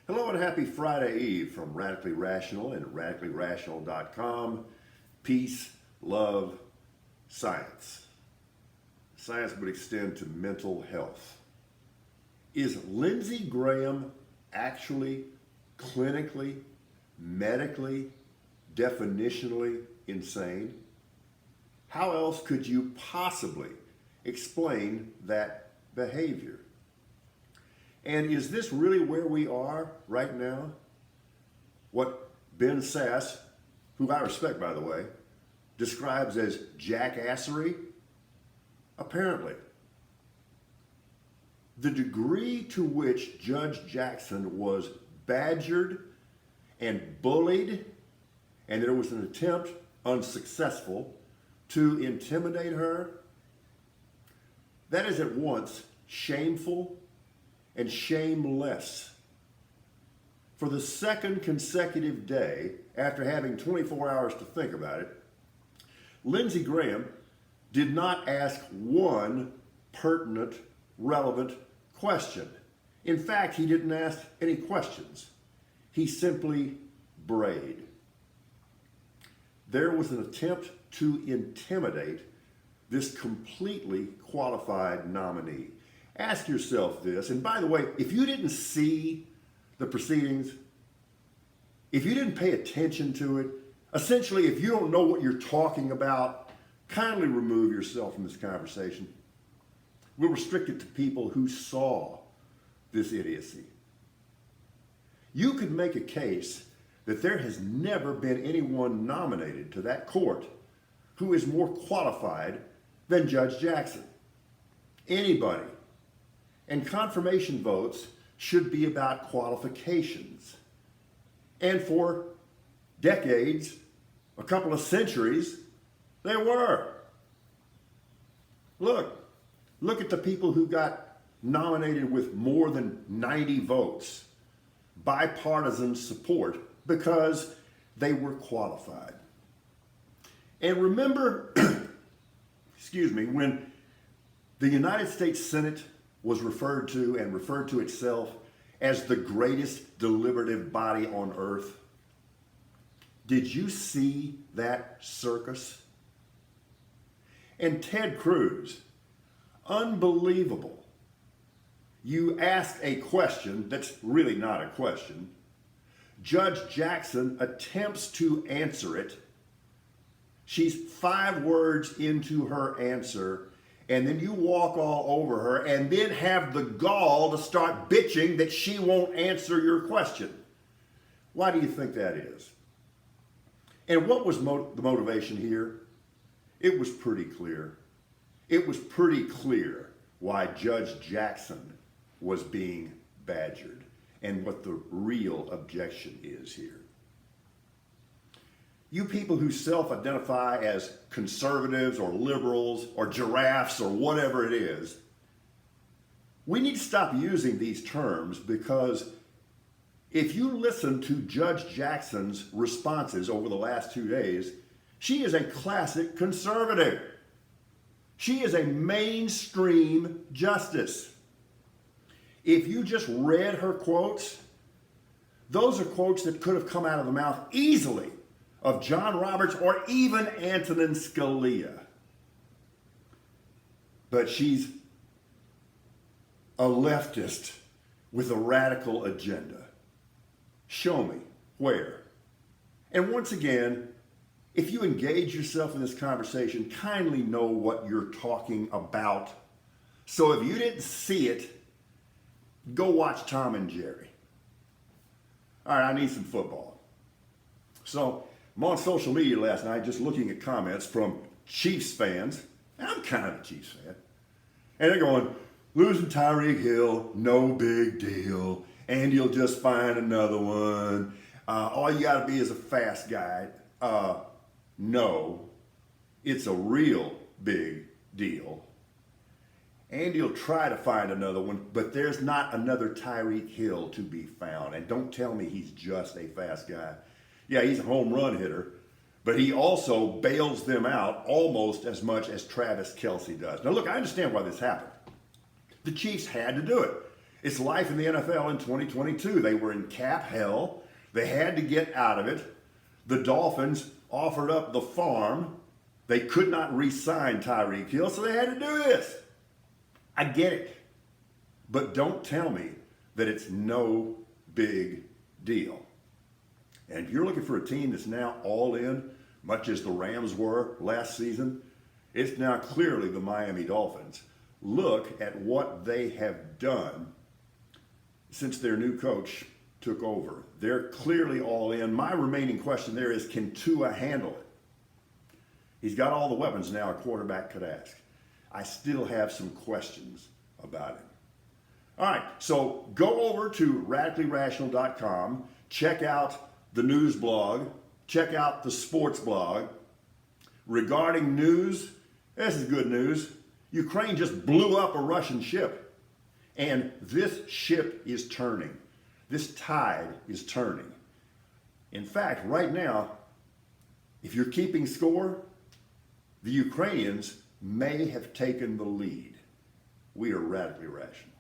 Hello and happy Friday Eve from Radically Rational and radicallyrational.com. Peace, love, science. Science would extend to mental health. Is Lindsey Graham actually clinically, medically, definitionally insane? How else could you possibly explain that behavior? And is this really where we are right now? What Ben Sasse, who I respect by the way, describes as jackassery? Apparently. The degree to which Judge Jackson was badgered and bullied, and there was an attempt, unsuccessful, to intimidate her, that is at once shameful and shameless. For the second consecutive day, after having 24 hours to think about it, Lindsey Graham did not ask one pertinent, relevant question. In fact, he didn't ask any questions. He simply brayed. There was an attempt to intimidate this completely qualified nominee. Ask yourself this, and by the way, if you didn't see the proceedings, if you didn't pay attention to it, essentially if you don't know what you're talking about, kindly remove yourself from this conversation. We'll restrict it to people who saw this idiocy. You could make a case that there has never been anyone nominated to that court who is more qualified than Judge Jackson. Anybody. And confirmation votes should be about qualifications. And for decades, a couple of centuries, they were. Look at the people who got nominated with more than 90 votes, bipartisan support, because they were qualified. And remember, when the United States Senate was referred to itself as the greatest deliberative body on earth. Did you see that circus? And Ted Cruz, unbelievable. You ask a question that's really not a question. Judge Jackson attempts to answer it. She's 5 words into her answer, and then you walk all over her and then have the gall to start bitching that she won't answer your question. Why do you think that is? And what was the motivation here? It was pretty clear. It was pretty clear why Judge Jackson was being badgered and what the real objection is here. You people who self-identify as conservatives or liberals or giraffes or whatever it is, we need to stop using these terms, because if you listen to Judge Jackson's responses over the last 2 days, she is a classic conservative. She is a mainstream justice. If you just read her quotes, those are quotes that could have come out of the mouth easily of John Roberts or even Antonin Scalia. But she's a leftist with a radical agenda. Show me where. And once again, if you engage yourself in this conversation, kindly know what you're talking about. So if you didn't see it, go watch Tom and Jerry. All right, I need some football. So I'm on social media last night just looking at comments from Chiefs fans. And I'm kind of a Chiefs fan. And they're going, losing Tyreek Hill, no big deal. And you'll just find another one. All you got to be is a fast guy. No, it's a real big deal. And you'll try to find another one, but there's not another Tyreek Hill to be found. And don't tell me he's just a fast guy. Yeah, he's a home run hitter, but he also bails them out almost as much as Travis Kelce does. Now look, I understand why this happened. The Chiefs had to do it. It's life in the NFL in 2022. They were in cap hell. They had to get out of it. The Dolphins offered up the farm. They could not re-sign Tyreek Hill, so they had to do this. I get it. But don't tell me that it's no big deal. And if you're looking for a team that's now all in, much as the Rams were last season, it's now clearly the Miami Dolphins. Look at what they have done since their new coach took over. They're clearly all in. My remaining question there is, can Tua handle it? He's got all the weapons now a quarterback could ask. I still have some questions about him. All right, so go over to radicallyrational.com, check out the news blog, check out the sports blog. Regarding news, this is good news. Ukraine just blew up a Russian ship, and this ship is turning. This tide is turning. In fact, right now, if you're keeping score, the Ukrainians may have taken the lead. We are radically rational.